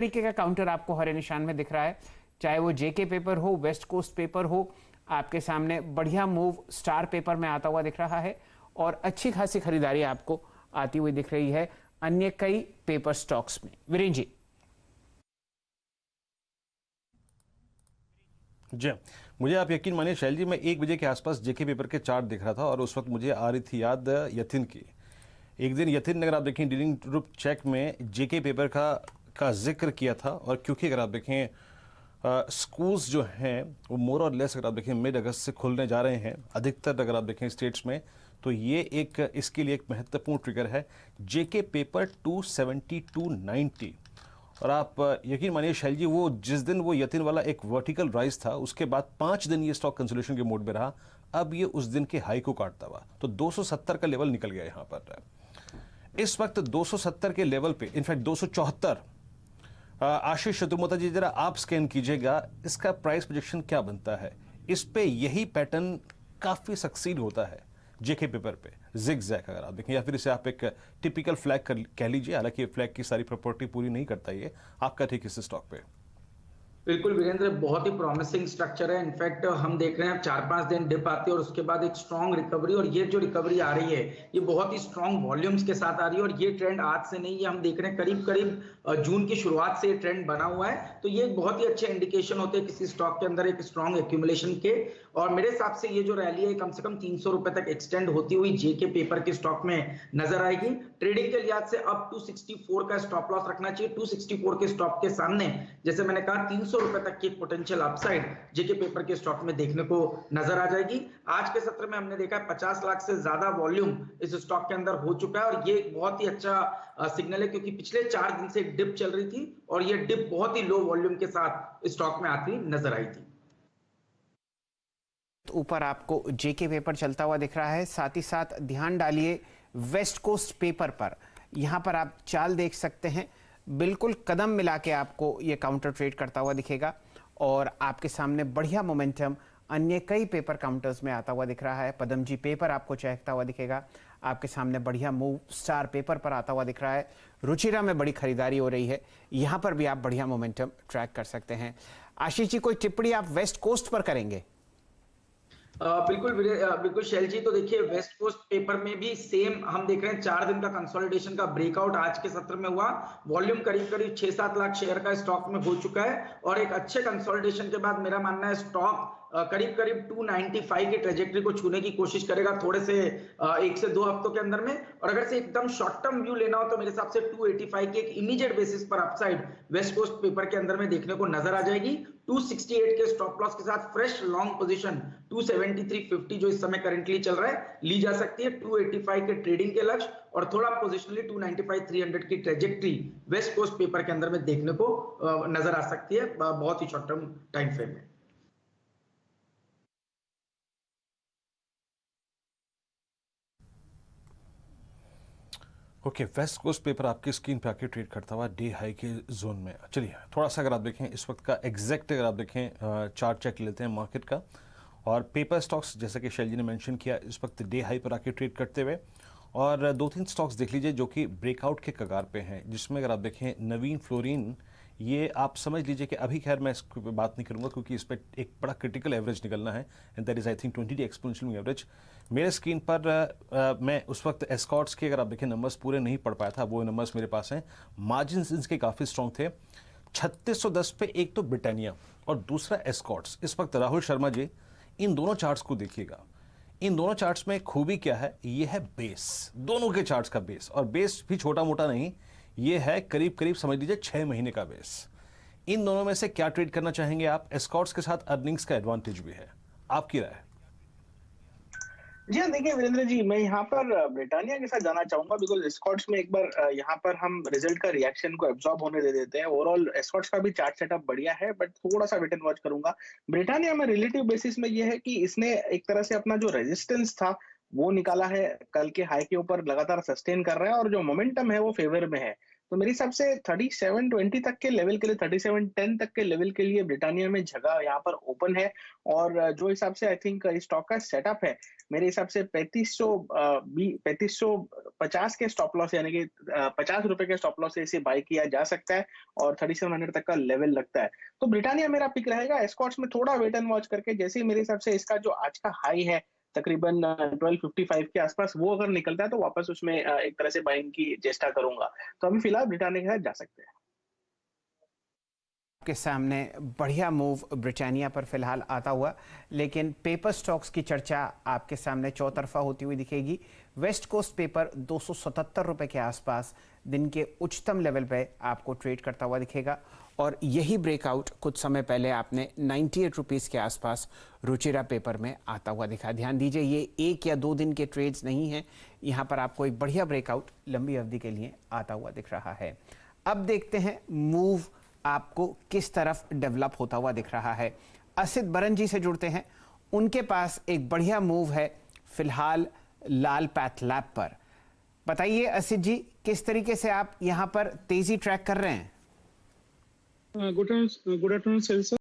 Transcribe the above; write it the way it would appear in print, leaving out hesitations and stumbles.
तरीके का काउंटर आपको हरे निशान में दिख रहा है, चाहे वो जेके पेपर हो, वेस्ट कोस्ट पेपर हो, आपके सामने बढ़िया मूव स्टार पेपर में आता हुआ दिख रहा है और अच्छी खासी खरीदारी आपको आती हुई दिख रही है अन्य कई पेपर स्टॉक्स में। वीरेंद्र जी, मुझे आप यकीन मानिए शैल जी, मैं 1 बजे के आसपास जेके पेपर के चार्ट देख रहा था और उस वक्त मुझे आ रही थी याद यथिन की। एक दिन यथिन ने अगर आप देखें डीलिंग ग्रुप चेक में जेके पेपर का जिक्र किया था, और क्योंकि अगर आप देखें स्कूल्स जो हैं वो मोर और लेस अगर आप देखें मिड अगस्त से खुलने जा रहे हैं अधिकतर अगर आप देखें स्टेट्स में, तो ये एक इसके लिए एक महत्वपूर्ण ट्रिगर है जेके पेपर 270-290। और आप यकीन मानिए शैल जी, वो जिस दिन वो यतिन वाला एक वर्टिकल राइज था उसके बाद 5 दिन ये स्टॉक कंसोलिडेशन के मोड में रहा, अब ये उस दिन के हाई को काटता हुआ तो 270 का लेवल निकल गया यहां पर। इस वक्त 270 के लेवल पे, इनफैक्ट 274। आशीष शत्रुमोता जी जरा आप स्कैन कीजिएगा, इसका प्राइस प्रोजेक्शन क्या बनता है। इस पे यही पैटर्न काफी सक्सीड होता है जेके पेपर पे, जिग जैक अगर आप देखें, या फिर इसे आप एक टिपिकल फ्लैग कह लीजिए, हालांकि फ्लैग की सारी प्रॉपर्टी पूरी नहीं करता ये आपका ठीक इस स्टॉक पे। बिल्कुल वीरेंद्र, बहुत ही प्रॉमिसिंग स्ट्रक्चर है। इनफैक्ट हम देख रहे हैं 4-5 दिन डिप आती है और उसके बाद एक स्ट्रॉन्ग रिकवरी, और ये जो रिकवरी आ रही है ये बहुत ही स्ट्रॉन्ग वॉल्यूम्स के साथ आ रही है। और ये ट्रेंड आज से नहीं है, हम देख रहे हैं करीब करीब जून की शुरुआत से ये ट्रेंड बना हुआ है। तो ये बहुत ही अच्छे इंडिकेशन होते हैं किसी स्टॉक के अंदर एक स्ट्रॉन्ग एक्यूमुलेशन के। और मेरे हिसाब से ये जो रैली है कम से कम 300 रुपए तक एक्सटेंड होती हुई जेके पेपर के स्टॉक में नजर आएगी। ट्रेडिंग के लिहाज से अब 264 का स्टॉप लॉस रखना चाहिए। 264 के स्टॉप के सामने जैसे मैंने कहा 300 रुपए तक की पोटेंशियल अपसाइड जेके पेपर के स्टॉक में देखने को नजर आ जाएगी। आज के सत्र में हमने देखा है 50 लाख से ज्यादा वॉल्यूम इस स्टॉक के अंदर हो चुका है, और ये एक बहुत ही अच्छा सिग्नल है क्योंकि पिछले 4 दिन से एक डिप चल रही थी और ये डिप बहुत ही लो वॉल्यूम के साथ स्टॉक में आती नजर आई थी। ऊपर आपको जेके पेपर चलता हुआ दिख रहा है, साथ ही साथ ध्यान डालिए वेस्ट कोस्ट पेपर पर। यहां पर आप चाल देख सकते हैं, बिल्कुल कदम मिला के आपको ये काउंटर ट्रेड करता हुआ दिखेगा और आपके सामने बढ़िया मोमेंटम अन्य कई पेपर काउंटर्स में आता हुआ दिख रहा है। पदमजी पेपर आपको चहकता हुआ दिखेगा, आपके सामने बढ़िया मूव स्टार पेपर पर आता हुआ दिख रहा है। रुचिरा में बड़ी खरीदारी हो रही है, यहां पर भी आप बढ़िया मोमेंटम ट्रैक कर सकते हैं। आशीष जी, कोई टिप्पणी आप वेस्ट कोस्ट पर करेंगे? बिल्कुल शैल जी, तो देखिए वेस्ट कोस्ट पेपर में भी सेम हम देख रहे हैं 4 दिन का कंसोलिडेशन का ब्रेकआउट आज के सत्र में हुआ। वॉल्यूम करीब करीब 6-7 लाख शेयर का स्टॉक में हो चुका है और एक अच्छे कंसोलिडेशन के बाद मेरा मानना है स्टॉक करीब करीब 295 की ट्रेजेक्टरी को छूने की कोशिश करेगा थोड़े से 1 से 2 हफ्तों के अंदर में। और अगर से एकदम शॉर्ट टर्म व्यू लेना हो तो मेरे हिसाब से 285 की एक इमीडिएट बेसिस पर अपसाइड वेस्ट कोस्ट पेपर के अंदर में देखने को नजर आ जाएगी। 268 के स्टॉप लॉस के साथ फ्रेश लॉन्ग पोजीशन 273.50 जो इस समय करंटली चल रहा है ली जा सकती है। 285 के ट्रेडिंग के लक्ष्य और थोड़ा पोजिशनली 295-300 की ट्रेजेक्टरी वेस्ट कोस्ट पेपर के अंदर में देखने को नजर आ सकती है बहुत ही शॉर्ट टर्म टाइम फ्रेम में। ओके, वेस्ट कोस्ट पेपर आपकी स्क्रीन पे आके ट्रेड करता हुआ डे हाई के जोन में। चलिए थोड़ा सा अगर आप देखें इस वक्त का एग्जैक्ट अगर आप देखें चार्ट चेक लेते हैं मार्केट का, और पेपर स्टॉक्स जैसा कि शैल जी ने मेंशन किया इस वक्त डे हाई पर आके ट्रेड करते हुए, और 2-3 स्टॉक्स देख लीजिए जो कि ब्रेकआउट के कगार पे हैं, जिसमें अगर आप देखें नवीन फ्लोरिन, ये आप समझ लीजिए कि अभी खैर मैं इस पर बात नहीं करूंगा क्योंकि इस पर एक बड़ा क्रिटिकल एवरेज निकलना है, and that is I think 20 exponential average. मेरे स्क्रीन पर मैं उस वक्त एस्कॉर्ट्स के अगर आप देखें नंबर्स पूरे नहीं पढ़ पाया था, वो नंबर्स मेरे पास हैं। मार्जिन इनके काफ़ी स्ट्रॉन्ग थे। 3610 पे एक तो ब्रिटानिया और दूसरा एस्कॉर्ट्स। इस वक्त राहुल शर्मा जी, इन दोनों चार्ट्स को देखिएगा। इन दोनों चार्ट्स में खूबी क्या है, ये है बेस, दोनों के चार्ट्स का बेस, और बेस भी छोटा मोटा नहीं, ये है करीब करीब समझ लीजिए 6 महीने का बेस। इन दोनों में से क्या ट्रेड करना चाहेंगे आप? एस्कॉर्ट्स के साथ अर्निंग्स का एडवांटेज भी है, आपकी राय? जी हाँ, देखिए वीरेंद्र जी, मैं यहाँ पर ब्रिटानिया के साथ जाना चाहूंगा बिकॉज एस्कॉर्ट्स में एक बार यहाँ पर हम रिजल्ट का रिएक्शन को एब्जॉर्ब होने दे देते हैं। ओवरऑल एस्कॉर्ट्स का भी चार्ट सेटअप बढ़िया है, बट थोड़ा सा वेट एंड वॉच करूंगा। ब्रिटानिया में रिलेटिव बेसिस में ये है कि इसने एक तरह से अपना जो रेजिस्टेंस था वो निकाला है, कल के हाई के ऊपर लगातार सस्टेन कर रहा है और जो मोमेंटम है वो फेवर में है। तो मेरे हिसाब से 37.20 तक के लेवल के लिए, 37.10 तक के लेवल के लिए ब्रिटानिया में जगह यहाँ पर ओपन है। और जो हिसाब से आई थिंक स्टॉक का सेटअप है, मेरे हिसाब से 3550 के स्टॉप लॉस, यानी कि 50 रुपए के स्टॉप लॉस से इसे बाय किया जा सकता है और 3700 तक का लेवल लगता है। तो ब्रिटानिया मेरा पिक रहेगा। एस्कॉर्ट्स में थोड़ा वेट एंड वॉच करके, जैसे ही मेरे हिसाब से इसका जो आज का हाई है तकरीबन 1255 के आसपास, वो अगर निकलता है तो वापस उसमें एक तरह से बाइंग की चेष्टा करूंगा। तो अभी फिलहाल ब्रिटानिया के साथ जा सकते हैं। के सामने बढ़िया मूव ब्रिटानिया पर फिलहाल आता हुआ, लेकिन पेपर स्टॉक्स की चर्चा आपके सामने चौतरफा होती हुई दिखेगी। वेस्ट कोस्ट पेपर 277 रुपए के आसपास दिन के उच्चतम लेवल पे आपको ट्रेड करता हुआ दिखेगा और यही ब्रेकआउट कुछ समय पहले आपने 98 रुपीस के आसपास रुचिरा पेपर में आता हुआ दिखा। ध्यान दीजिए, ये 1 या 2 दिन के ट्रेड्स नहीं हैं, यहाँ पर आपको एक बढ़िया ब्रेकआउट लंबी अवधि के लिए आता हुआ दिख रहा है। अब देखते हैं मूव आपको किस तरफ डेवलप होता हुआ दिख रहा है। असित बरन जी से जुड़ते हैं, उनके पास एक बढ़िया मूव है फिलहाल लाल पैथ लैब पर। बताइए असित जी, किस तरीके से आप यहां पर तेजी ट्रैक कर रहे हैं? Good afternoon sir.